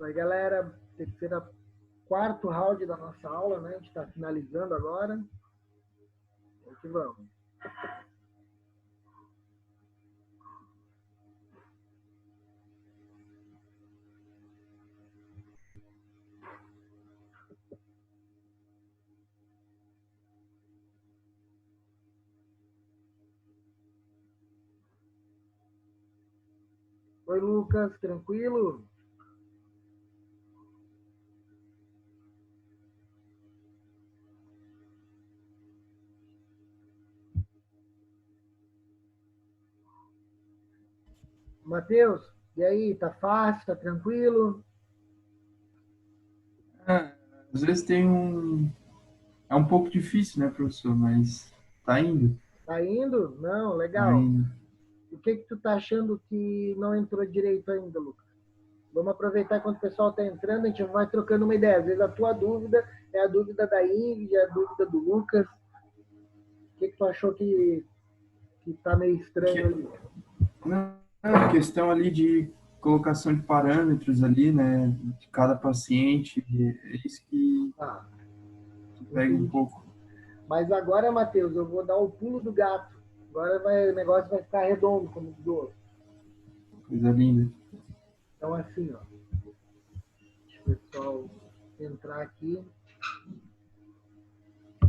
Oi, galera. Quarto round da nossa aula, né? A gente está finalizando agora. Vamos que vamos. Oi, Lucas. Tranquilo? Matheus, e aí? Tá fácil? Tá tranquilo? É, às vezes tem um. É um pouco difícil, né, professor? Mas tá indo, Tá indo? Não, tá legal. indo. O que que tu tá achando que não entrou direito ainda, Lucas? Vamos aproveitar enquanto o pessoal está entrando, a gente vai trocando uma ideia. Às vezes a tua dúvida é a dúvida da Ingrid, é a dúvida do Lucas. O que que tu achou que tá meio estranho Que, ali? não, a questão ali de colocação de parâmetros ali, né, de cada paciente, é isso Ah, que pega um entendi. pouco. Mas agora, Matheus, eu vou dar o pulo do gato. Agora o negócio vai ficar redondo, como diz o outro. Coisa linda. Então, assim, ó, deixa o pessoal entrar aqui.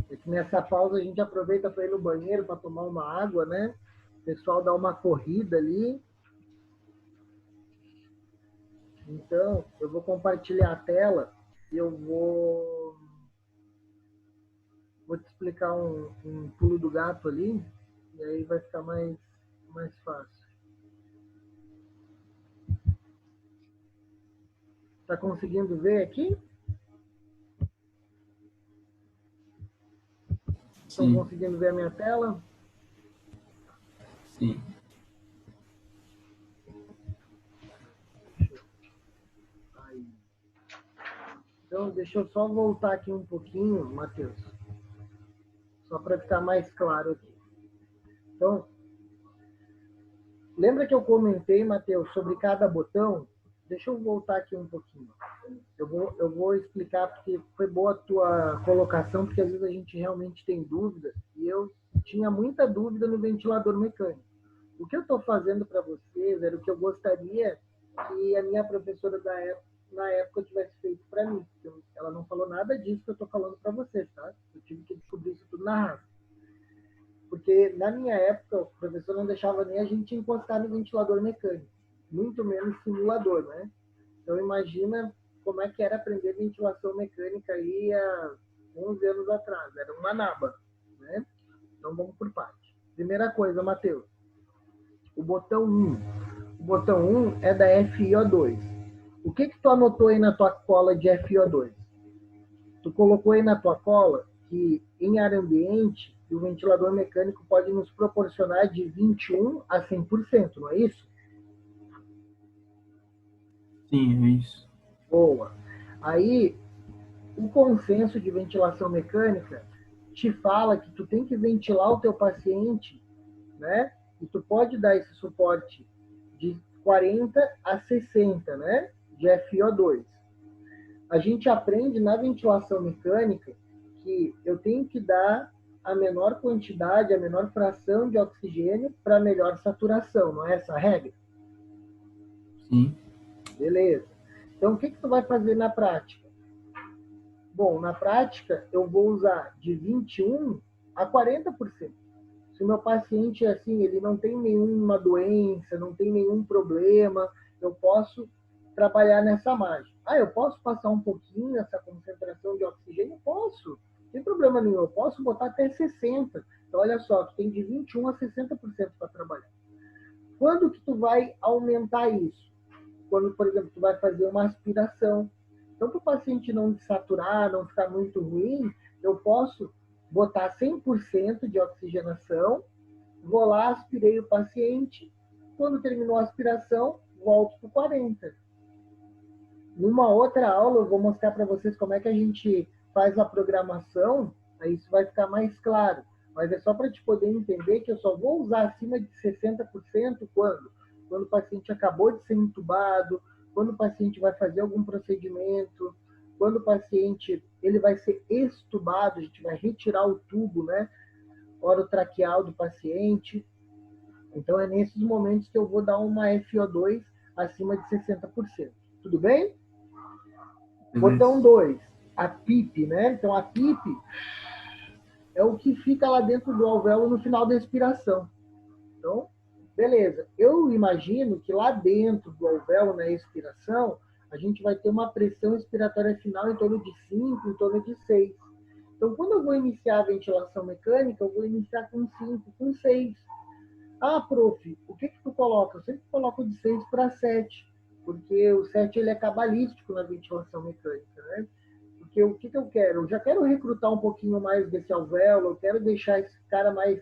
É que nessa pausa a gente aproveita para ir no banheiro, para tomar uma água, né? O pessoal dá uma corrida ali. Então, eu vou compartilhar a tela e vou te explicar um pulo do gato ali. E aí vai ficar mais fácil. Tá conseguindo ver aqui? Estão Sim, conseguindo ver a minha tela? sim, Aí. Então, deixa eu só voltar aqui um pouquinho, Matheus, só para ficar mais claro aqui. Então, lembra que eu comentei, Matheus, sobre cada botão? Deixa eu voltar aqui um pouquinho. Eu vou explicar, porque foi boa a tua colocação, porque às vezes a gente realmente tem dúvida, e eu tinha muita dúvida no ventilador mecânico. O que eu estou fazendo para vocês era o que eu gostaria que a minha professora na época tivesse feito para mim. Ela não falou nada disso que eu estou falando para vocês, tá? Eu tive que descobrir isso tudo na raça. Porque na minha época, o professor não deixava nem a gente encostar no ventilador mecânico, muito menos simulador, né? Então imagina como é que era aprender ventilação mecânica aí há 11 anos atrás, era uma naba, né? Então vamos por parte. Primeira coisa, Matheus, o botão 1. O botão 1 é da FiO2. O que que tu anotou aí na tua cola de FiO2? Tu colocou aí na tua cola que em área ambiente o ventilador mecânico pode nos proporcionar de 21 a 100%, não é isso? sim, é isso. Boa. Aí, o consenso de ventilação mecânica te fala que tu tem que ventilar o teu paciente, né? E tu pode dar esse suporte de 40 a 60, né? De FiO2. A gente aprende na ventilação mecânica que eu tenho que dar a menor quantidade, a menor fração de oxigênio para melhor saturação, não é essa a regra? Sim, Beleza. Então, o que, que tu vai fazer na prática? Bom, na prática, eu vou usar de 21 a 40%. Se o meu paciente, assim, ele não tem nenhuma doença, não tem nenhum problema, eu posso trabalhar nessa margem. Ah, eu posso passar um pouquinho essa concentração de oxigênio? Posso. Não tem problema nenhum. Eu posso botar até 60%. Então, olha só, tu tem de 21 a 60% para trabalhar. Quando que tu vai aumentar isso? Quando, por exemplo, tu vai fazer uma aspiração. Então, para o paciente não desaturar, não ficar muito ruim, eu posso botar 100% de oxigenação, vou lá, aspirei o paciente, quando terminou a aspiração, volto para 40. Numa outra aula, eu vou mostrar para vocês como é que a gente faz a programação, aí isso vai ficar mais claro. Mas é só para te poder entender que eu só vou usar acima de 60% quando? Quando o paciente acabou de ser entubado, quando o paciente vai fazer algum procedimento, quando o paciente ele vai ser extubado, a gente vai retirar o tubo, né, orotraqueal do paciente. Então é nesses momentos que eu vou dar uma FO2 acima de 60%. Tudo bem? Botão 2, a PIP, né? Então a PIP é o que fica lá dentro do alvéolo no final da expiração. Então, beleza. Eu imagino que lá dentro do alvéolo, na expiração, a gente vai ter uma pressão expiratória final em torno de 5, em torno de 6. Então, quando eu vou iniciar a ventilação mecânica, eu vou iniciar com 5, com 6. Ah, prof, o que tu coloca? Eu sempre coloco de 6 para 7, porque o 7 ele é cabalístico na ventilação mecânica, né? Porque o que eu quero? Eu já quero recrutar um pouquinho mais desse alvéolo, eu quero deixar esse cara mais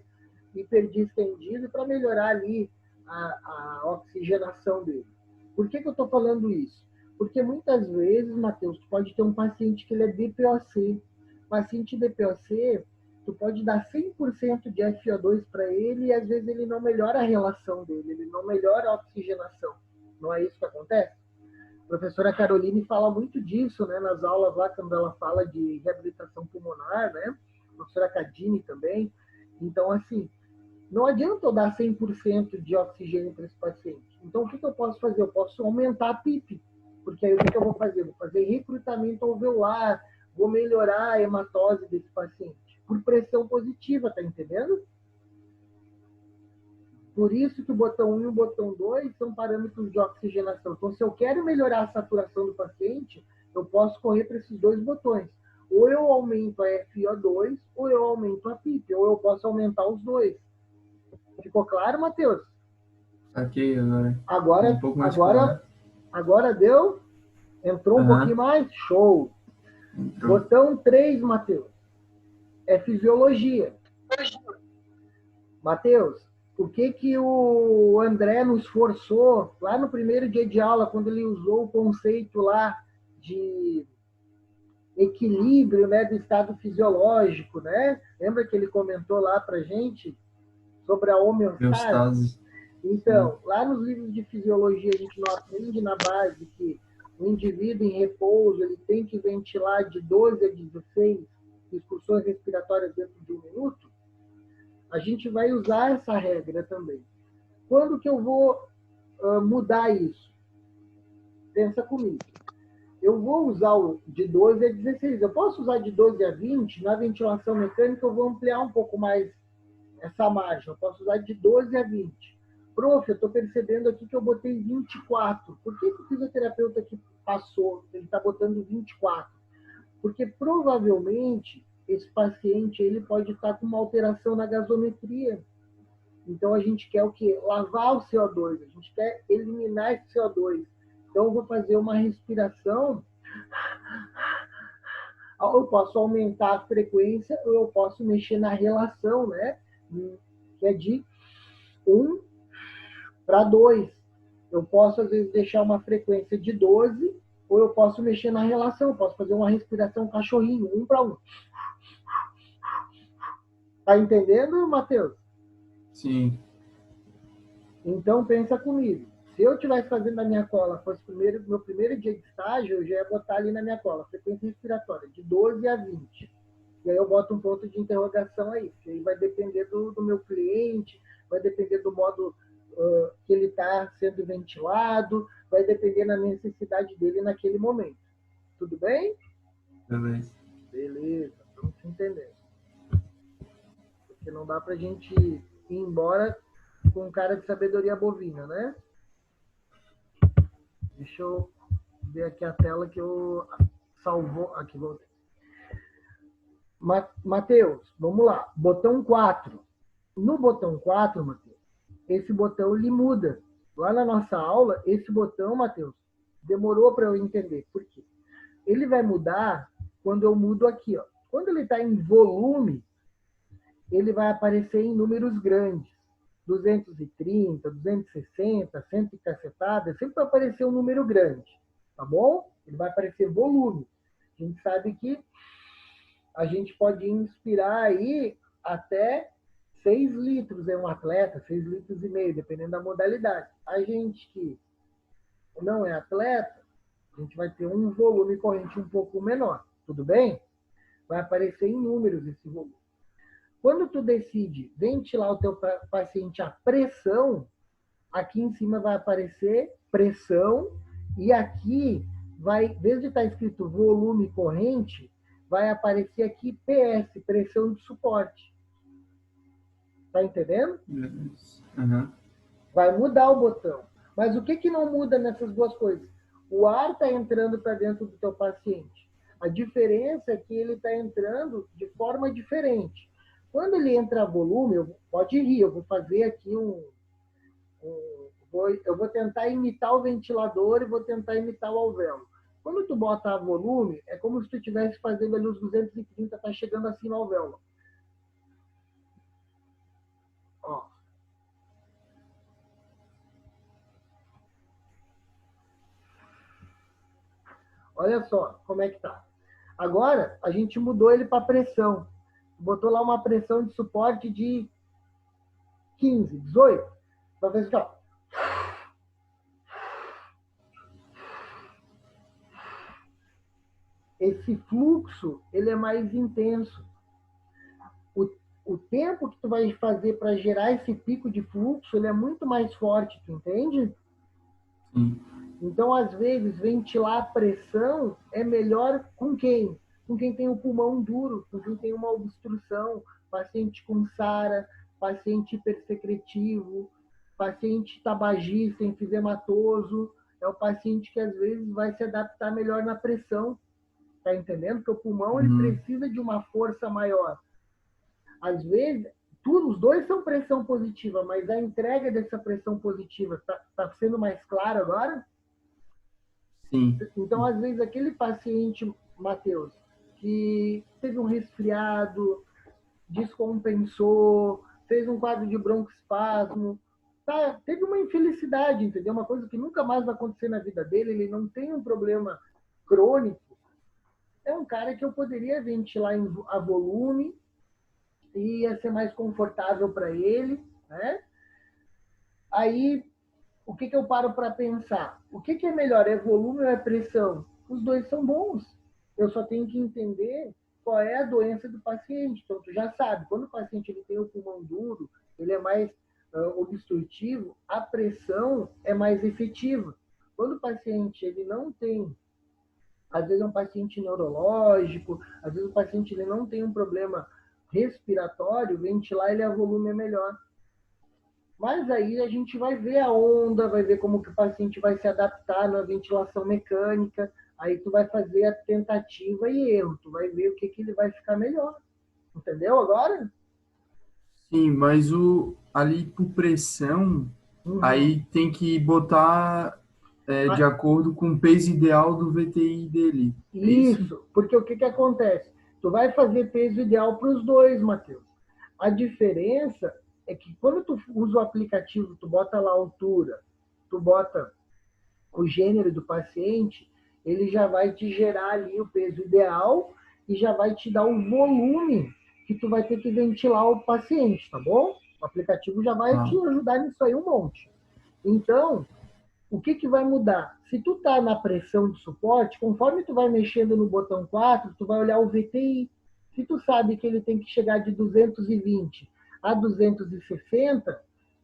hiperdistendido para melhorar ali a oxigenação dele. Por que eu estou falando isso? Porque muitas vezes, Matheus, tu pode ter um paciente que ele é DPOC. Paciente DPOC, tu pode dar 100% de FO2 para ele e às vezes ele não melhora a relação dele, ele não melhora a oxigenação. Não é isso que acontece? A professora Caroline fala muito disso, né, nas aulas lá, quando ela fala de reabilitação pulmonar, né? A professora Cadini também. Então, assim, não adianta eu dar 100% de oxigênio para esse paciente. Então, o que eu posso fazer? Eu posso aumentar a PIP, porque aí o que eu vou fazer? Vou fazer recrutamento alveolar, vou melhorar a hematose desse paciente, por pressão positiva, tá entendendo? Por isso que o botão 1 e o botão 2 são parâmetros de oxigenação. Então, se eu quero melhorar a saturação do paciente, eu posso correr para esses dois botões. Ou eu aumento a FiO2, ou eu aumento a PIP, ou eu posso aumentar os dois. Ficou claro, Matheus? Saquei agora. Um Agora, pouco mais claro. agora deu? Entrou um pouquinho mais? Show! Entrou. Botão 3, Matheus. É fisiologia. Matheus, o que o André nos forçou lá no primeiro dia de aula, quando ele usou o conceito lá de equilíbrio, né, do estado fisiológico, né? Lembra que ele comentou lá pra gente sobre a homeostase? Homeostase. Então, lá nos livros de fisiologia, a gente não aprende na base que o indivíduo em repouso ele tem que ventilar de 12 a 16 discussões respiratórias dentro de 1 minuto. A gente vai usar essa regra também. Quando que eu vou mudar isso? Pensa comigo. Eu vou usar o de 12 a 16. Eu posso usar de 12 a 20. Na ventilação mecânica, eu vou ampliar um pouco mais essa margem. Eu posso usar de 12 a 20. Prof, eu estou percebendo aqui que eu botei 24. Por que o fisioterapeuta que passou, ele está botando 24? Porque provavelmente esse paciente ele pode estar com uma alteração na gasometria. Então a gente quer o quê? Lavar o CO2, a gente quer eliminar esse CO2. Então eu vou fazer uma respiração, eu posso aumentar a frequência ou eu posso mexer na relação, né? Que é de 1 para 2. Eu posso, às vezes, deixar uma frequência de 12, ou eu posso mexer na relação, eu posso fazer uma respiração cachorrinho, 1 para 1. Tá entendendo, Matheus? Sim. Então, pensa comigo. Se eu estivesse fazendo na minha cola, fosse meu primeiro dia de estágio, eu já ia botar ali na minha cola, frequência respiratória, de 12 a 20. E aí eu boto um ponto de interrogação aí, porque aí vai depender do meu cliente, vai depender do modo que ele está sendo ventilado, vai depender da necessidade dele naquele momento. Tudo bem? Beleza. Beleza, estamos se entendendo. Porque não dá pra gente ir embora com um cara de sabedoria bovina, né? Deixa eu ver aqui a tela que eu salvou. Aqui, voltei. Matheus, vamos lá. Botão 4. No botão 4, Matheus, esse botão ele muda. Lá na nossa aula, esse botão, Matheus, demorou para eu entender. Por quê? Ele vai mudar quando eu mudo aqui. Ó. Quando ele está em volume, ele vai aparecer em números grandes. 230, 260, 100 e cacetada, sempre vai aparecer um número grande, tá bom? Ele vai aparecer volume. A gente sabe que a gente pode inspirar aí até 6 litros em um atleta, 6 litros e meio, dependendo da modalidade. A gente que não é atleta, a gente vai ter um volume corrente um pouco menor, tudo bem? Vai aparecer em números esse volume. Quando tu decide ventilar o teu paciente a pressão, aqui em cima vai aparecer pressão e aqui vai, em vez de estar escrito volume corrente, vai aparecer aqui PS, pressão de suporte. Tá entendendo? Uhum. Vai mudar o botão. Mas o que, que não muda nessas duas coisas? O ar está entrando para dentro do teu paciente. A diferença é que ele está entrando de forma diferente. Quando ele entra a volume, pode rir, eu vou fazer aqui eu vou tentar imitar o ventilador e vou tentar imitar o alvéolo. Quando tu bota a volume, é como se tu estivesse fazendo ali os 230, tá chegando assim no alvéolo. Ó. Olha só como é que tá. Agora, a gente mudou ele para pressão. Botou lá uma pressão de suporte de 15, 18. Vai ver aqui, ó. Esse fluxo, ele é mais intenso. O, o tempo que tu vai fazer para gerar esse pico de fluxo, ele é muito mais forte, tu entende? Sim. Então, às vezes, ventilar a pressão é melhor com quem? Com quem tem o pulmão duro, com quem tem uma obstrução, paciente com SARA, paciente hipersecretivo, paciente tabagista, enfisematoso. É o paciente que, às vezes, vai se adaptar melhor na pressão. Tá entendendo? Porque o pulmão ele Uhum. precisa de uma força maior. Às vezes, os dois são pressão positiva, mas a entrega dessa pressão positiva tá sendo mais claro agora? Sim. Então, às vezes, aquele paciente, Matheus, que teve um resfriado, descompensou, fez um quadro de broncoespasmo, teve uma infelicidade, entendeu? Uma coisa que nunca mais vai acontecer na vida dele, ele não tem um problema crônico. É um cara que eu poderia ventilar a volume e ia ser mais confortável para ele, né? Aí, o que eu paro para pensar? O que é melhor, é volume ou é pressão? Os dois são bons. Eu só tenho que entender qual é a doença do paciente. Então, tu já sabe, quando o paciente ele tem o pulmão duro, ele é mais obstrutivo, a pressão é mais efetiva. Quando o paciente ele não tem, às vezes é um paciente neurológico, às vezes o paciente ele não tem um problema respiratório, ventilar ele a volume é melhor. Mas aí a gente vai ver a onda, vai ver como que o paciente vai se adaptar na ventilação mecânica. Aí tu vai fazer a tentativa e erro, tu vai ver o que, que ele vai ficar melhor. Entendeu agora? Sim, mas ali por pressão, Uhum. aí tem que botar de Ah, acordo com o peso ideal do VTI dele. É isso? isso, porque o que, que acontece? Tu vai fazer peso ideal para os dois, Matheus. A diferença é que quando tu usa o aplicativo, tu bota lá a altura, tu bota o gênero do paciente, ele já vai te gerar ali o peso ideal e já vai te dar o volume que tu vai ter que ventilar o paciente, tá bom? O aplicativo já vai te Ah, ajudar nisso aí um monte. Então, o que, que vai mudar? Se tu tá na pressão de suporte, conforme tu vai mexendo no botão 4, tu vai olhar o VTI. Se tu sabe que ele tem que chegar de 220 a 260,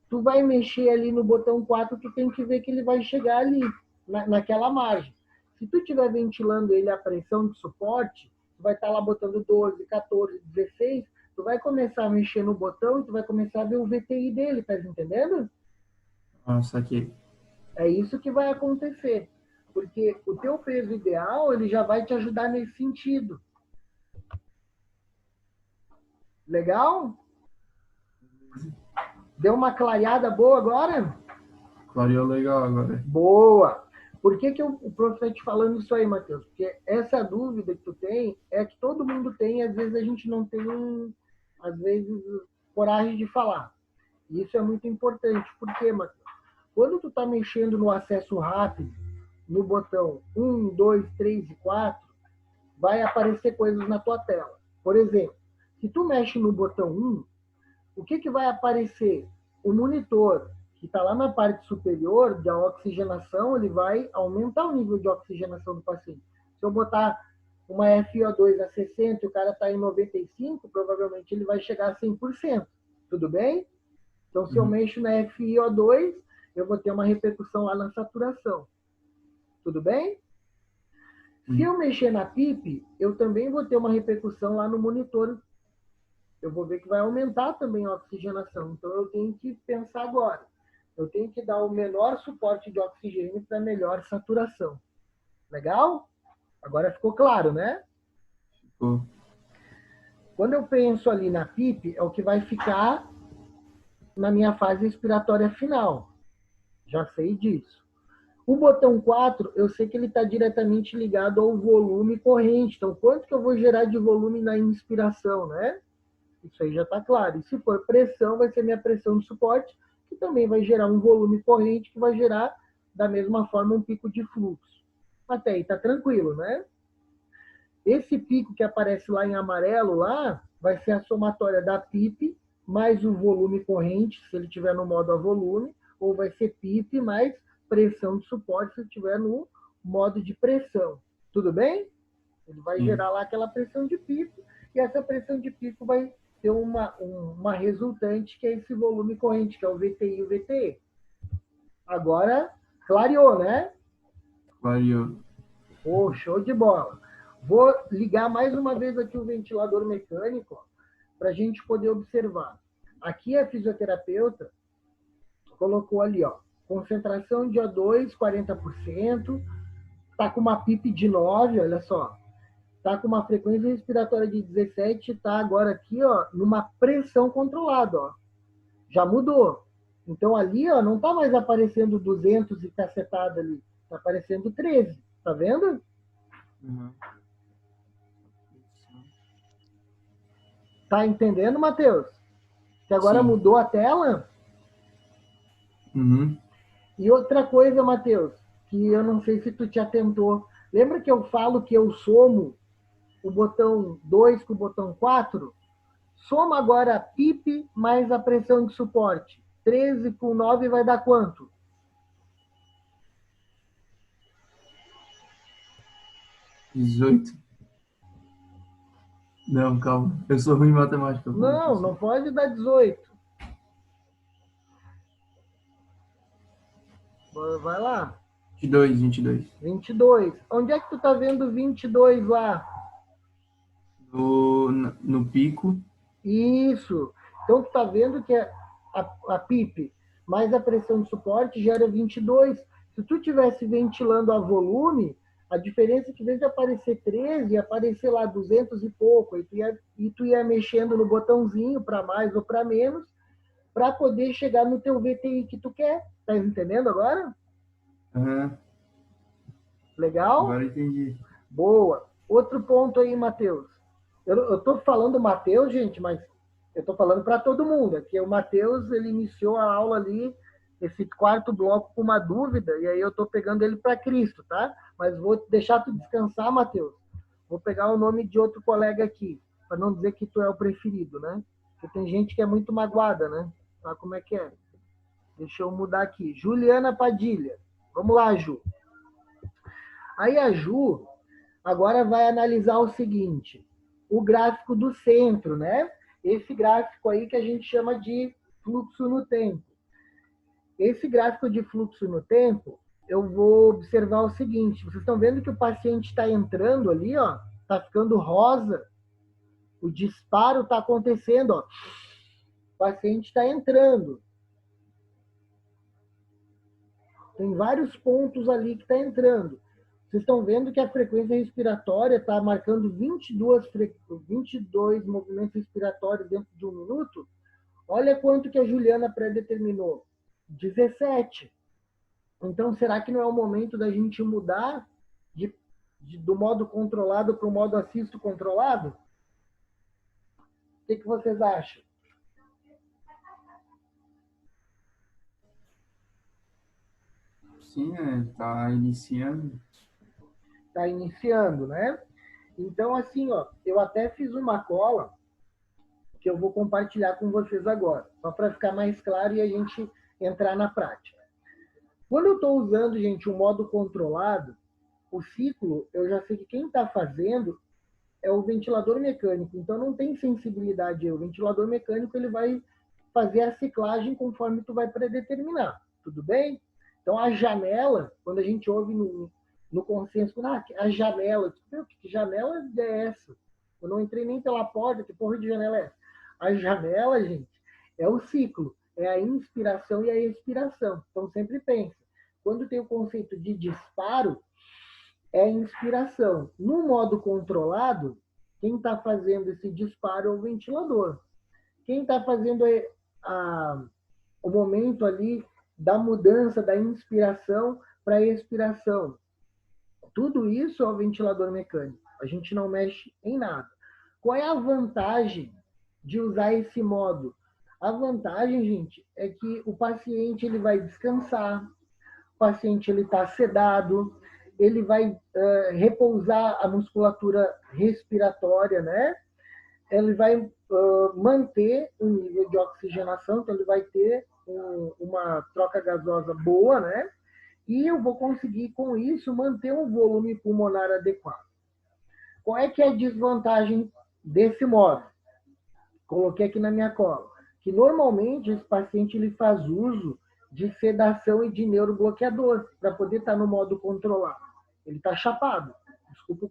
tu vai mexer ali no botão 4, tu tem que ver que ele vai chegar ali, naquela margem. Se tu estiver ventilando ele a pressão de suporte, tu vai estar lá botando 12, 14, 16, tu vai começar a mexer no botão e tu vai começar a ver o VTI dele, tá entendendo? nossa, aqui. É isso que vai acontecer. Porque o teu peso ideal, ele já vai te ajudar nesse sentido. Legal? Deu uma clareada boa agora? Clareou legal agora. Boa! Por que, que o prof está te falando isso aí, Matheus? Porque essa dúvida que tu tem é que todo mundo tem, e às vezes a gente não tem, às vezes, coragem de falar. E isso é muito importante. Por quê, Matheus? Quando tu está mexendo no acesso rápido, no botão 1, 2, 3 e 4, vai aparecer coisas na tua tela. Por exemplo, se tu mexe no botão 1, o que, que vai aparecer? O monitor que está lá na parte superior da oxigenação, ele vai aumentar o nível de oxigenação do paciente. Se eu botar uma FiO2 a 60 e o cara está em 95, provavelmente ele vai chegar a 100%. Tudo bem? Então, se eu mexo na FiO2, eu vou ter uma repercussão lá na saturação. Tudo bem? Se eu mexer na PIP, eu também vou ter uma repercussão lá no monitor. Eu vou ver que vai aumentar também a oxigenação. Então, eu tenho que pensar agora. Eu tenho que dar o menor suporte de oxigênio para melhor saturação. Legal? Agora ficou claro, né? Ficou. Quando eu penso ali na PIP, é o que vai ficar na minha fase respiratória final. Já sei disso. O botão 4, eu sei que ele está diretamente ligado ao volume corrente. Então, quanto que eu vou gerar de volume na inspiração, né? Isso aí já está claro. E se for pressão, vai ser minha pressão de suporte, que também vai gerar um volume corrente, que vai gerar, da mesma forma, um pico de fluxo. Até aí está tranquilo, né? Esse pico que aparece lá em amarelo, lá, vai ser a somatória da PIP mais o volume corrente, se ele estiver no modo a volume, ou vai ser PIP mais pressão de suporte, se ele estiver no modo de pressão. Tudo bem? Ele vai gerar lá aquela pressão de pico, e essa pressão de pico vai ter uma resultante, que é esse volume corrente, que é o VTI e o VTE. Agora, clareou, né? Clareou. Oh, show de bola. Vou ligar mais uma vez aqui o ventilador mecânico para a gente poder observar. Aqui a fisioterapeuta colocou ali, ó, concentração de O2, 40%, tá com uma PIP de 9, olha só. Tá com uma frequência respiratória de 17, tá agora aqui, ó, numa pressão controlada, ó. Já mudou. Então ali, ó, não tá mais aparecendo 200 e cacetada ali, tá aparecendo 13, tá vendo? Uhum. Tá entendendo, Matheus? Que agora Sim. mudou a tela? Uhum. E outra coisa, Matheus, que eu não sei se tu te atentou. Lembra que eu falo que eu somo o botão 2 com o botão 4? Soma agora a PIP mais a pressão de suporte. 13 com 9 vai dar quanto? 18. Não, calma. Eu sou ruim em matemática. Não, não pode dar 18. Vai lá. 22, 22. 22. Onde é que tu tá vendo 22 lá? No pico. Isso. Então, tu está vendo que a PIP mais a pressão de suporte gera 22. Se tu tivesse ventilando a volume, a diferença é que, em vez de aparecer 13, ia aparecer lá 200 e pouco. E tu ia mexendo no botãozinho para mais ou para menos, para poder chegar no teu VTI que tu quer. Tá entendendo agora? Uhum. Legal? Agora entendi. Boa. Outro ponto aí, Matheus. Eu estou falando Matheus, gente, mas eu estou falando para todo mundo. Aqui o Matheus, ele iniciou a aula ali, esse quarto bloco, com uma dúvida, e aí eu estou pegando ele para Cristo, tá? Mas vou deixar tu descansar, Matheus. Vou pegar o nome de outro colega aqui, para não dizer que tu é o preferido, né? Porque tem gente que é muito magoada, né? Sabe como é que é? Deixa eu mudar aqui. Juliana Padilha. Vamos lá, Ju. Aí a Ju agora vai analisar o seguinte: o gráfico do centro, né? Esse gráfico aí que a gente chama de fluxo no tempo. Esse gráfico de fluxo no tempo, eu vou observar o seguinte: vocês estão vendo que o paciente está entrando ali, ó, está ficando rosa, o disparo está acontecendo, ó. O paciente está entrando. Tem vários pontos ali que está entrando. Vocês estão vendo que a frequência respiratória está marcando 22 movimentos respiratórios dentro de um minuto? Olha quanto que a Juliana predeterminou. 17. Então, será que não é o momento da gente mudar do modo controlado para o modo assisto controlado? O que vocês acham? Sim, tá iniciando. Está iniciando, né? Então, assim, ó, eu até fiz uma cola que eu vou compartilhar com vocês agora, só para ficar mais claro e a gente entrar na prática. Quando eu estou usando, gente, um modo controlado, o ciclo, eu já sei que quem está fazendo é o ventilador mecânico, então não tem sensibilidade. O ventilador mecânico ele vai fazer a ciclagem conforme tu vai predeterminar, tudo bem? Então a janela, quando a gente ouve no consenso, a janela, que janela é essa? Eu não entrei nem pela porta, que porra de janela é essa? A janela, gente, é o ciclo, é a inspiração e a expiração. Então sempre pensa, quando tem o conceito de disparo, é a inspiração. No modo controlado, quem está fazendo esse disparo é o ventilador. Quem está fazendo o momento ali da mudança da inspiração para a expiração. Tudo isso é o ventilador mecânico. A gente não mexe em nada. Qual é a vantagem de usar esse modo? A vantagem, gente, é que o paciente ele vai descansar, o paciente ele está sedado, ele vai repousar a musculatura respiratória, né? Ele vai manter o nível de oxigenação, então ele vai ter uma troca gasosa boa, né? E eu vou conseguir, com isso, manter um volume pulmonar adequado. Qual é que é a desvantagem desse modo? Coloquei aqui na minha cola. Que normalmente esse paciente ele faz uso de sedação e de neurobloqueador para poder estar no modo controlado. Ele está chapado. Desculpa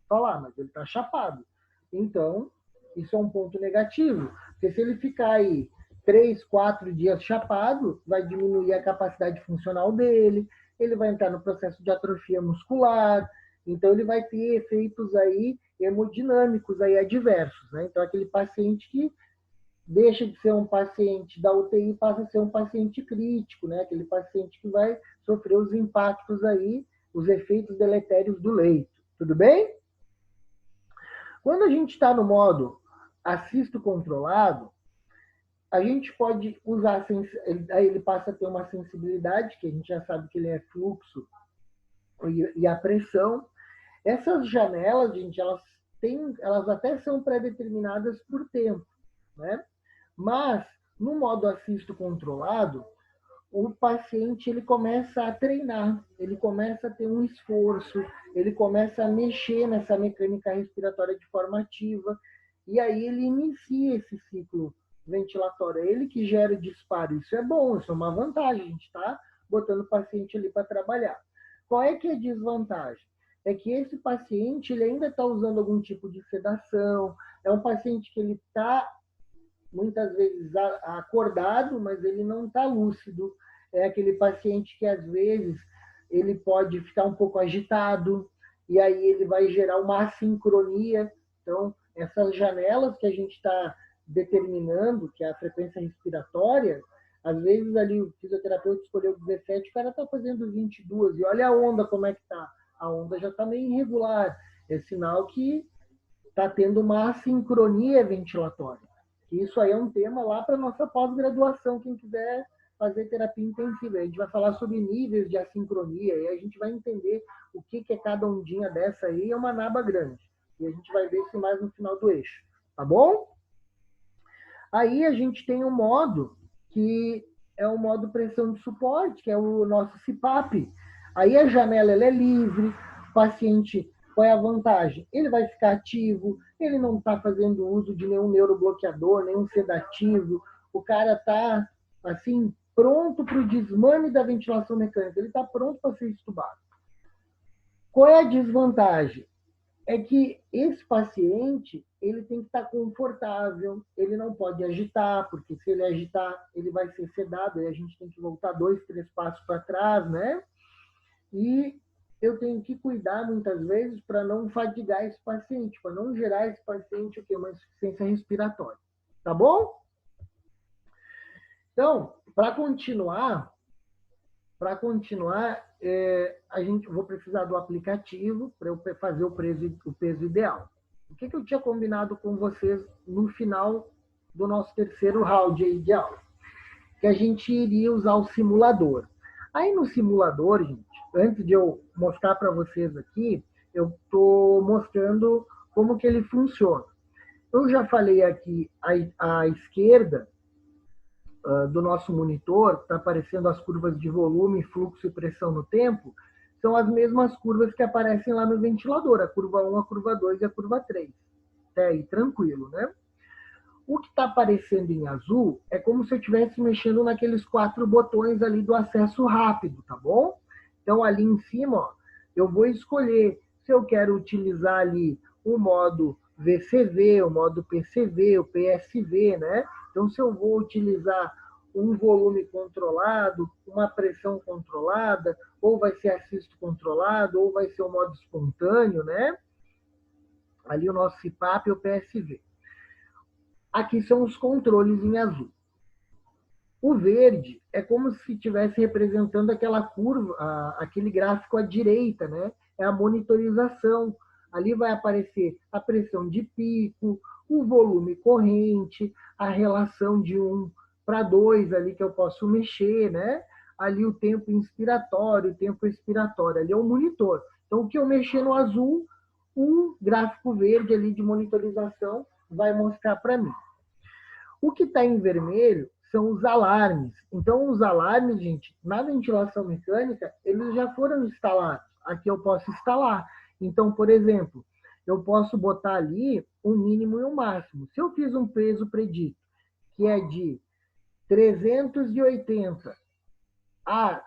falar, mas ele está chapado. Então, isso é um ponto negativo. Porque se ele ficar aí 3, 4 dias chapado, vai diminuir a capacidade funcional dele, ele vai entrar no processo de atrofia muscular, então ele vai ter efeitos aí hemodinâmicos aí adversos, né? Então aquele paciente que deixa de ser um paciente da UTI e passa a ser um paciente crítico, né? Aquele paciente que vai sofrer os impactos aí, os efeitos deletérios do leito. Tudo bem? Quando a gente está no modo assisto controlado, a gente pode usar, aí ele passa a ter uma sensibilidade, que a gente já sabe que ele é fluxo e a pressão. Essas janelas, gente, elas até são pré-determinadas por tempo, né? Mas, no modo assisto controlado, o paciente ele começa a treinar, ele começa a ter um esforço, ele começa a mexer nessa mecânica respiratória de forma ativa, e aí ele inicia esse ciclo ventilatório, é ele que gera o disparo. Isso é bom, isso é uma vantagem, a gente está botando o paciente ali para trabalhar. Qual é que é a desvantagem? É que esse paciente ele ainda está usando algum tipo de sedação, é um paciente que ele está muitas vezes acordado, mas ele não está lúcido. É aquele paciente que, às vezes, ele pode ficar um pouco agitado, e aí ele vai gerar uma assincronia. Então, essas janelas que a gente está determinando, que é a frequência respiratória, às vezes ali o fisioterapeuta escolheu 17, o cara está fazendo 22, e olha a onda como é que está. A onda já está meio irregular. É sinal que está tendo uma assincronia ventilatória. Isso aí é um tema lá para nossa pós-graduação, quem quiser fazer terapia intensiva. A gente vai falar sobre níveis de assincronia, e a gente vai entender o que é cada ondinha dessa aí, é uma naba grande. E a gente vai ver isso mais no final do eixo, tá bom? Aí a gente tem um modo que é o modo pressão de suporte, que é o nosso CPAP. Aí a janela ela é livre, o paciente, qual é a vantagem? Ele vai ficar ativo, ele não está fazendo uso de nenhum neurobloqueador, nenhum sedativo, o cara está, assim, pronto para o desmame da ventilação mecânica, ele está pronto para ser estubado. Qual é a desvantagem? É que esse paciente ele tem que estar confortável, ele não pode agitar, porque se ele agitar, ele vai ser sedado, e a gente tem que voltar 2, 3 passos para trás, né? E eu tenho que cuidar muitas vezes para não fadigar esse paciente, para não gerar esse paciente uma insuficiência respiratória. Tá bom? Então, para continuar, a gente vou precisar do aplicativo para eu fazer o peso ideal. O que eu tinha combinado com vocês no final do nosso terceiro round aí de aula? Que a gente iria usar o simulador. Aí no simulador, gente, antes de eu mostrar para vocês aqui, eu estou mostrando como que ele funciona. Eu já falei aqui à esquerda, do nosso monitor, está aparecendo as curvas de volume, fluxo e pressão no tempo, são as mesmas curvas que aparecem lá no ventilador, a curva 1, a curva 2 e a curva 3. Até aí, tranquilo, né? O que está aparecendo em azul é como se eu estivesse mexendo naqueles 4 botões ali do acesso rápido, tá bom? Então, ali em cima, ó, eu vou escolher se eu quero utilizar ali o modo VCV, o modo PCV, o PSV, né? Então, se eu vou utilizar um volume controlado, uma pressão controlada, ou vai ser assisto controlado, ou vai ser o modo espontâneo, né? Ali o nosso CPAP e o PSV. Aqui são os controles em azul. O verde é como se estivesse representando aquela curva, aquele gráfico à direita, né? É a monitorização. Ali vai aparecer a pressão de pico, o volume corrente, a relação de 1 para 2 ali que eu posso mexer, né? Ali o tempo inspiratório, o tempo expiratório, ali é o monitor. Então, o que eu mexer no azul, um gráfico verde ali de monitorização vai mostrar para mim. O que está em vermelho são os alarmes. Então, os alarmes, gente, na ventilação mecânica, eles já foram instalados. Aqui eu posso instalar. Então, por exemplo, eu posso botar ali um mínimo e um máximo. Se eu fiz um peso predito, que é de 380 a,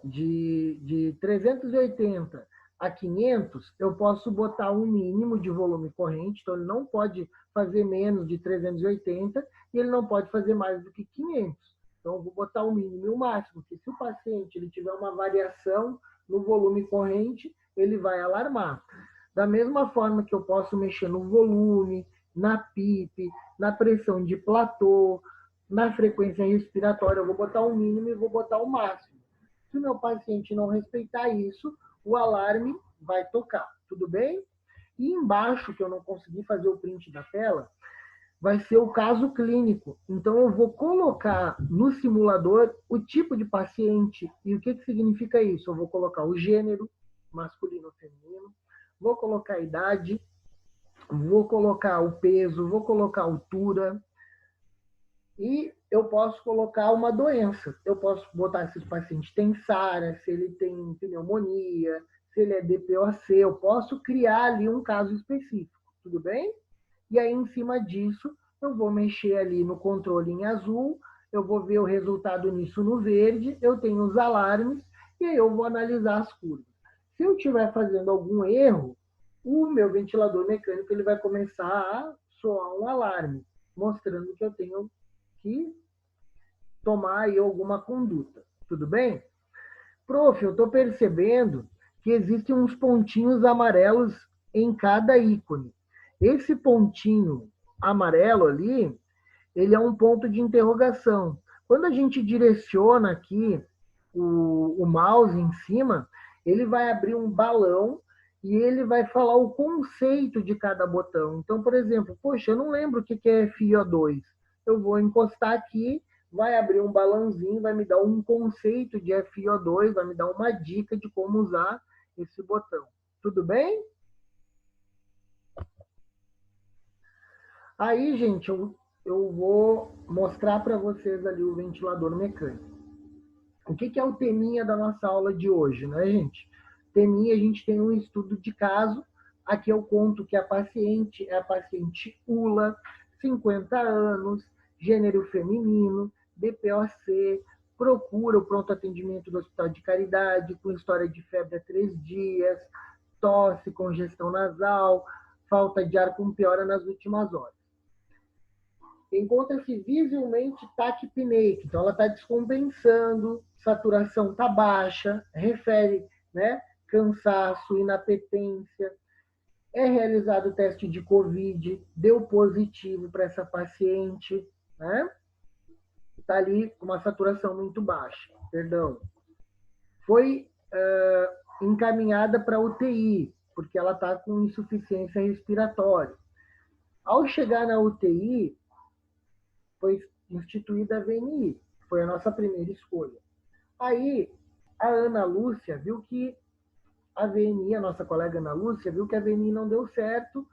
de 380 a 500, eu posso botar um mínimo de volume corrente, então ele não pode fazer menos de 380 e ele não pode fazer mais do que 500. Então eu vou botar o mínimo e o máximo, porque se o paciente ele tiver uma variação no volume corrente, ele vai alarmar. Da mesma forma que eu posso mexer no volume, na PIP, na pressão de platô, na frequência respiratória, eu vou botar o mínimo e vou botar o máximo. Se o meu paciente não respeitar isso, o alarme vai tocar, tudo bem? E embaixo, que eu não consegui fazer o print da tela, vai ser o caso clínico. Então, eu vou colocar no simulador o tipo de paciente. E o que significa isso? Eu vou colocar o gênero, masculino ou feminino, vou colocar a idade, vou colocar o peso, vou colocar a altura, e eu posso colocar uma doença. Eu posso botar se o paciente tem SARA, se ele tem pneumonia, se ele é DPOC. Eu posso criar ali um caso específico, tudo bem? E aí, em cima disso, eu vou mexer ali no controle em azul, eu vou ver o resultado nisso no verde, eu tenho os alarmes, e aí eu vou analisar as curvas. Se eu estiver fazendo algum erro, o meu ventilador mecânico ele vai começar a soar um alarme, mostrando que eu tenho que tomar aí alguma conduta. Tudo bem? Prof, eu estou percebendo que existem uns pontinhos amarelos em cada ícone. Esse pontinho amarelo ali, ele é um ponto de interrogação. Quando a gente direciona aqui o mouse em cima, ele vai abrir um balão e ele vai falar o conceito de cada botão. Então, por exemplo, poxa, eu não lembro o que é FiO2. Eu vou encostar aqui, vai abrir um balãozinho, vai me dar um conceito de FiO2, vai me dar uma dica de como usar esse botão. Tudo bem? Aí, gente, eu vou mostrar para vocês ali o ventilador mecânico. O que é o teminha da nossa aula de hoje, né, gente? Teminha, a gente tem um estudo de caso. Aqui eu conto que a paciente é a paciente ULA, 50 anos, gênero feminino, DPOC, procura o pronto atendimento do Hospital de Caridade, com história de febre há 3 dias, tosse, congestão nasal, falta de ar com piora nas últimas horas. Encontra-se visivelmente taquipneica, então ela está descompensando, saturação está baixa, refere, né, cansaço, inapetência. É realizado o teste de Covid, deu positivo para essa paciente, né? Está ali com uma saturação muito baixa, perdão. Foi encaminhada para UTI, porque ela está com insuficiência respiratória. Ao chegar na UTI, foi instituída a VNI, foi a nossa primeira escolha. Aí, a Ana Lúcia viu que a VNI, a nossa colega Ana Lúcia, viu que a VNI não deu certo,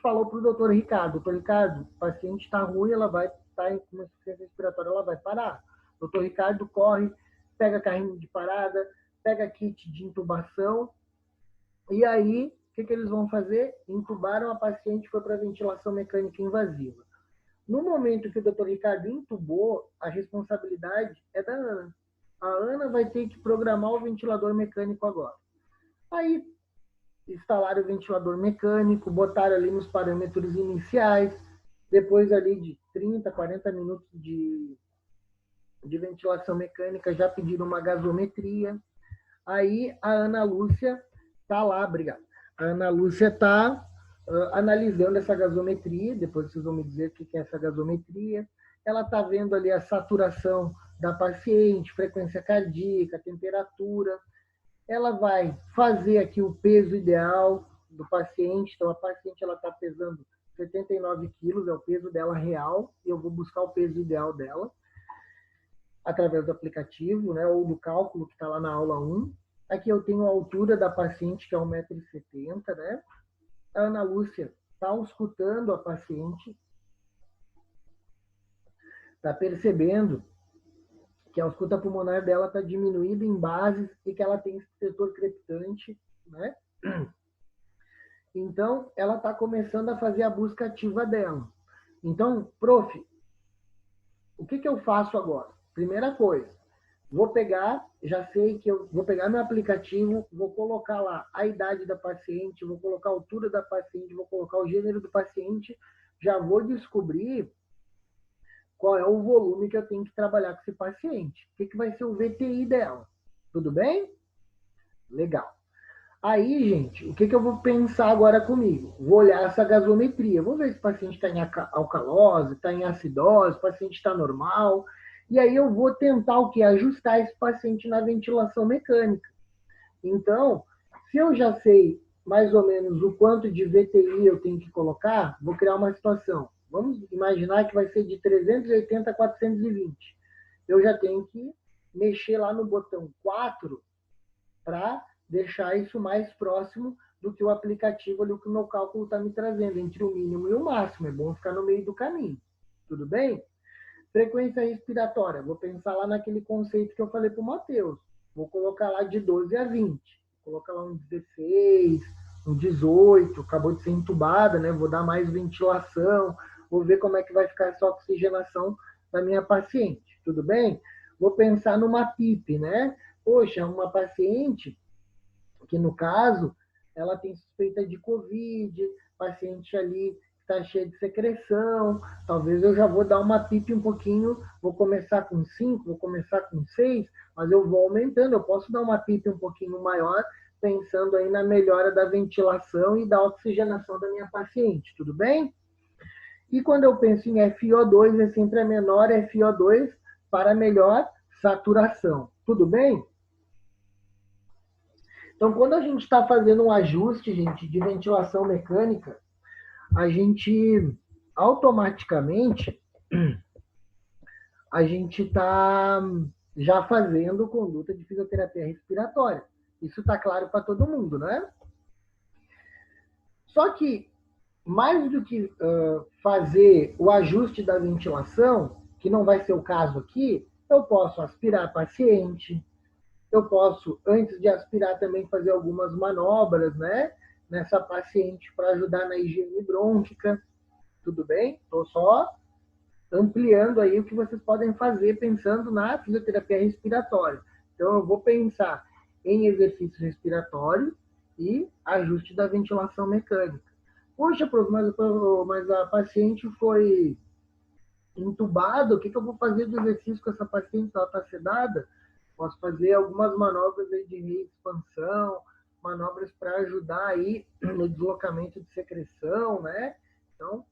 falou para o doutor Ricardo, o paciente está ruim, ela vai está com uma insuficiência respiratória, ela vai parar. O doutor Ricardo corre, pega carrinho de parada, pega kit de intubação, e aí, o que eles vão fazer? Intubaram a paciente, foi para ventilação mecânica invasiva. No momento que o doutor Ricardo intubou, a responsabilidade é da Ana. A Ana vai ter que programar o ventilador mecânico agora. Aí, instalaram o ventilador mecânico, botaram ali nos parâmetros iniciais, depois ali de 30, 40 minutos de ventilação mecânica, já pediram uma gasometria. Aí a Ana Lúcia está lá, obrigado. A Ana Lúcia está analisando essa gasometria, depois vocês vão me dizer o que é essa gasometria. Ela está vendo ali a saturação da paciente, frequência cardíaca, temperatura. Ela vai fazer aqui o peso ideal do paciente. Então, a paciente ela está pesando 79 quilos, é o peso dela real, e eu vou buscar o peso ideal dela através do aplicativo, né, ou do cálculo que está lá na aula 1. Aqui eu tenho a altura da paciente, que é 1,70 m, né? A Ana Lúcia está auscultando a paciente, está percebendo que a ausculta pulmonar dela está diminuída em bases e que ela tem setor crepitante, né? Então, ela está começando a fazer a busca ativa dela. Então, prof, o que eu faço agora? Primeira coisa, vou pegar, já sei que eu vou pegar meu aplicativo, vou colocar lá a idade da paciente, vou colocar a altura da paciente, vou colocar o gênero do paciente, já vou descobrir qual é o volume que eu tenho que trabalhar com esse paciente. O que vai ser o VTI dela? Tudo bem? Legal. Aí, gente, o que eu vou pensar agora comigo? Vou olhar essa gasometria, vou ver se o paciente está em alcalose, está em acidose, se o paciente está normal. E aí eu vou tentar o quê? Ajustar esse paciente na ventilação mecânica. Então, se eu já sei mais ou menos o quanto de VTI eu tenho que colocar, vou criar uma situação. Vamos imaginar que vai ser de 380 a 420. Eu já tenho que mexer lá no botão 4 para deixar isso mais próximo do que o aplicativo ali, o que o meu cálculo está me trazendo, entre o mínimo e o máximo. É bom ficar no meio do caminho. Tudo bem? Frequência respiratória. Vou pensar lá naquele conceito que eu falei para o Matheus. Vou colocar lá de 12 a 20. Vou colocar lá um 16, um 18. Acabou de ser entubada, né? Vou dar mais ventilação. Vou ver como é que vai ficar essa oxigenação da minha paciente. Tudo bem? Vou pensar numa PIP, né? Poxa, uma paciente que, no caso, ela tem suspeita de Covid, paciente ali está cheia de secreção, talvez eu já vou dar uma PIP um pouquinho, vou começar com 5, vou começar com 6, mas eu vou aumentando, eu posso dar uma PIP um pouquinho maior, pensando aí na melhora da ventilação e da oxigenação da minha paciente, tudo bem? E quando eu penso em FiO2, é sempre a menor FiO2 para melhor saturação, tudo bem? Então, quando a gente está fazendo um ajuste, gente, de ventilação mecânica, a gente automaticamente a gente está já fazendo conduta de fisioterapia respiratória. Isso está claro para todo mundo, né? Só que, mais do que fazer o ajuste da ventilação, que não vai ser o caso aqui, eu posso aspirar paciente, eu posso, antes de aspirar, também fazer algumas manobras, né? Nessa paciente para ajudar na higiene brônquica. Tudo bem? Estou só ampliando aí o que vocês podem fazer pensando na fisioterapia respiratória. Então, eu vou pensar em exercício respiratório e ajuste da ventilação mecânica. Poxa, prof, mas a paciente foi entubada, o que eu vou fazer de exercício com essa paciente? Ela está sedada? Posso fazer algumas manobras aí de reexpansão, manobras para ajudar aí no deslocamento de secreção, né? Então,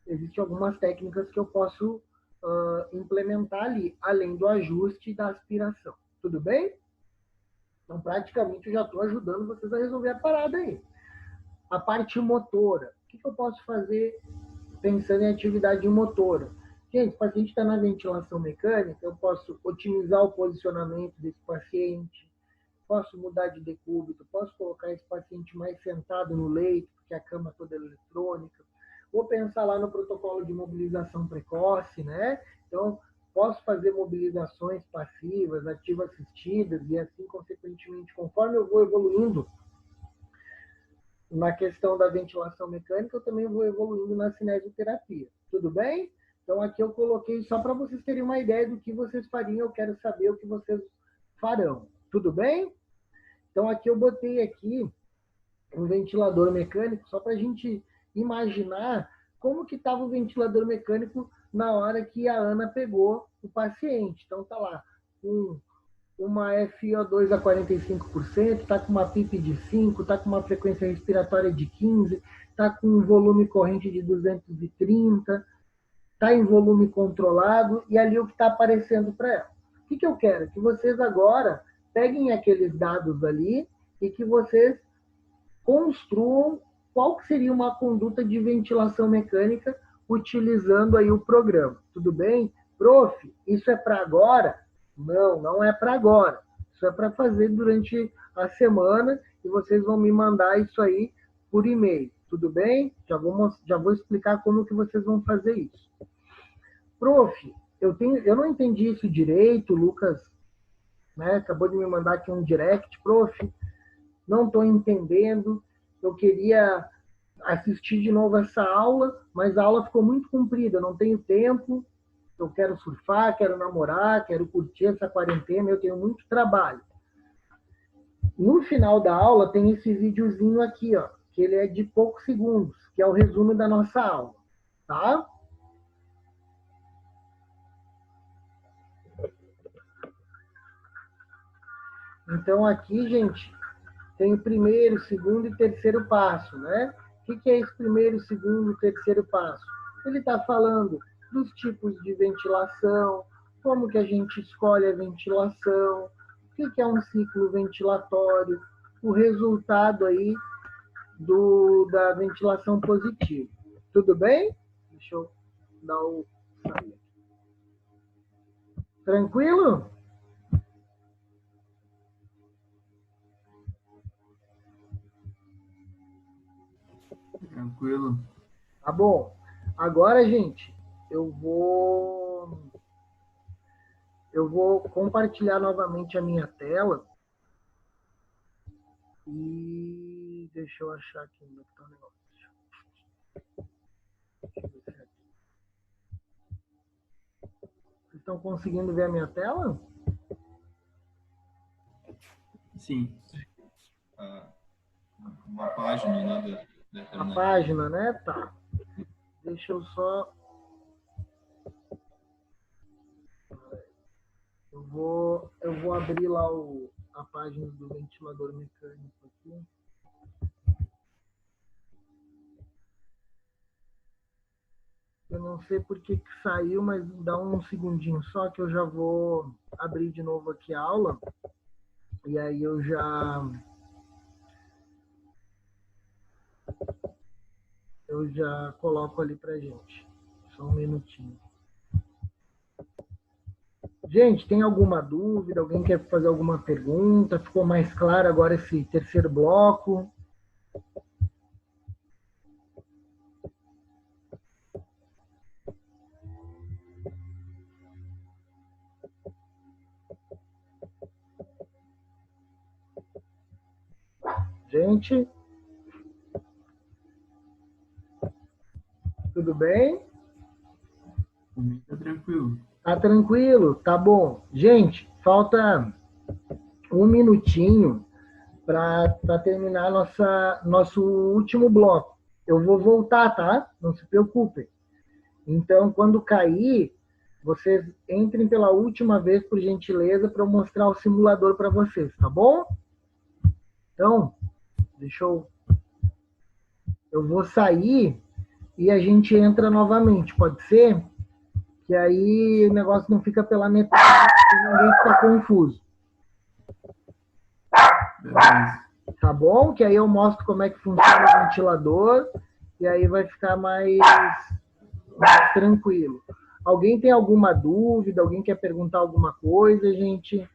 existem algumas técnicas que eu posso implementar ali, além do ajuste e da aspiração. Tudo bem? Então, praticamente, eu já estou ajudando vocês a resolver a parada aí. A parte motora. O que eu posso fazer pensando em atividade motora? Gente, o paciente está na ventilação mecânica, eu posso otimizar o posicionamento desse paciente, posso mudar de decúbito, posso colocar esse paciente mais sentado no leito, porque a cama toda é eletrônica, Vou pensar lá no protocolo de mobilização precoce, né? Então, posso fazer mobilizações passivas, ativas assistidas, e assim, consequentemente, conforme eu vou evoluindo na questão da ventilação mecânica, eu também vou evoluindo na cinesioterapia. Tudo bem? Então, aqui eu coloquei só para vocês terem uma ideia do que vocês fariam, eu quero saber o que vocês farão. Tudo bem? Então, aqui eu botei aqui um ventilador mecânico, só para a gente imaginar como que estava o ventilador mecânico na hora que a Ana pegou o paciente. Então, tá lá, com uma FiO2 a 45%, está com uma PIP de 5, está com uma frequência respiratória de 15, está com um volume corrente de 230, está em volume controlado, e ali o que está aparecendo para ela. O que eu quero? Que vocês agora peguem aqueles dados ali e que vocês construam qual que seria uma conduta de ventilação mecânica utilizando aí o programa. Tudo bem? Prof, isso é para agora? Não, não é para agora. Isso é para fazer durante a semana e vocês vão me mandar isso aí por e-mail. Tudo bem? Já vou explicar como que vocês vão fazer isso. Prof, eu não entendi isso direito, o Lucas, né, acabou de me mandar aqui um direct. Prof, não estou entendendo, eu queria assistir de novo essa aula, mas a aula ficou muito comprida, eu não tenho tempo, eu quero surfar, quero namorar, quero curtir essa quarentena, eu tenho muito trabalho. No final da aula tem esse videozinho aqui, ó, que ele é de poucos segundos, que é o resumo da nossa aula, tá? Então aqui, gente, tem o primeiro, segundo e terceiro passo, né? O que é esse primeiro, segundo e terceiro passo? Ele está falando dos tipos de ventilação, como que a gente escolhe a ventilação, o que é um ciclo ventilatório, o resultado aí da ventilação positiva. Tudo bem? Deixa eu dar o sair. Tranquilo? Tranquilo. Tá bom. Agora, gente, eu vou compartilhar novamente a minha tela e deixa eu achar aqui onde está o negócio. Vocês estão conseguindo ver a minha tela? Sim. Uma página, né? A página, né? Tá. Deixa eu só... Eu vou abrir lá a página do ventilador mecânico aqui. Eu não sei por que saiu, mas dá um segundinho só que eu já vou abrir de novo aqui a aula. E aí eu já coloco ali pra gente. Só um minutinho. Gente, tem alguma dúvida? Alguém quer fazer alguma pergunta? Ficou mais claro agora esse terceiro bloco? Gente? Tudo bem? Tá tranquilo. Tá tranquilo? Tá bom. Gente, falta um minutinho para terminar nosso último bloco. Eu vou voltar, tá? Não se preocupem. Então, quando cair, vocês entrem pela última vez, por gentileza, para eu mostrar o simulador para vocês, tá bom? Então, deixa eu vou sair e a gente entra novamente, pode ser? Que aí o negócio não fica pela metade e ninguém fica confuso. Beleza. Tá bom? Que aí eu mostro como é que funciona o ventilador e aí vai ficar mais tranquilo. Alguém tem alguma dúvida? Alguém quer perguntar alguma coisa, gente?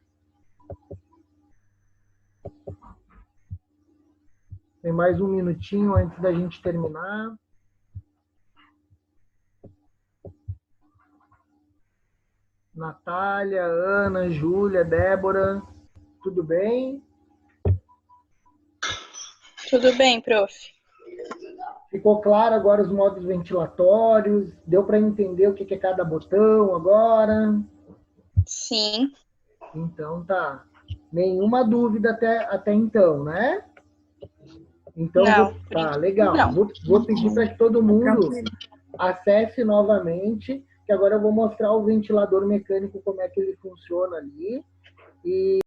Tem mais um minutinho antes da gente terminar. Natália, Ana, Júlia, Débora, tudo bem? Tudo bem, prof. Ficou claro agora os modos ventilatórios? Deu para entender o que é cada botão agora? Sim. Então tá. Nenhuma dúvida até então, né? Então, Não, tá, legal. não. Vou pedir para que todo mundo acesse novamente, que agora eu vou mostrar o ventilador mecânico, como é que ele funciona ali. E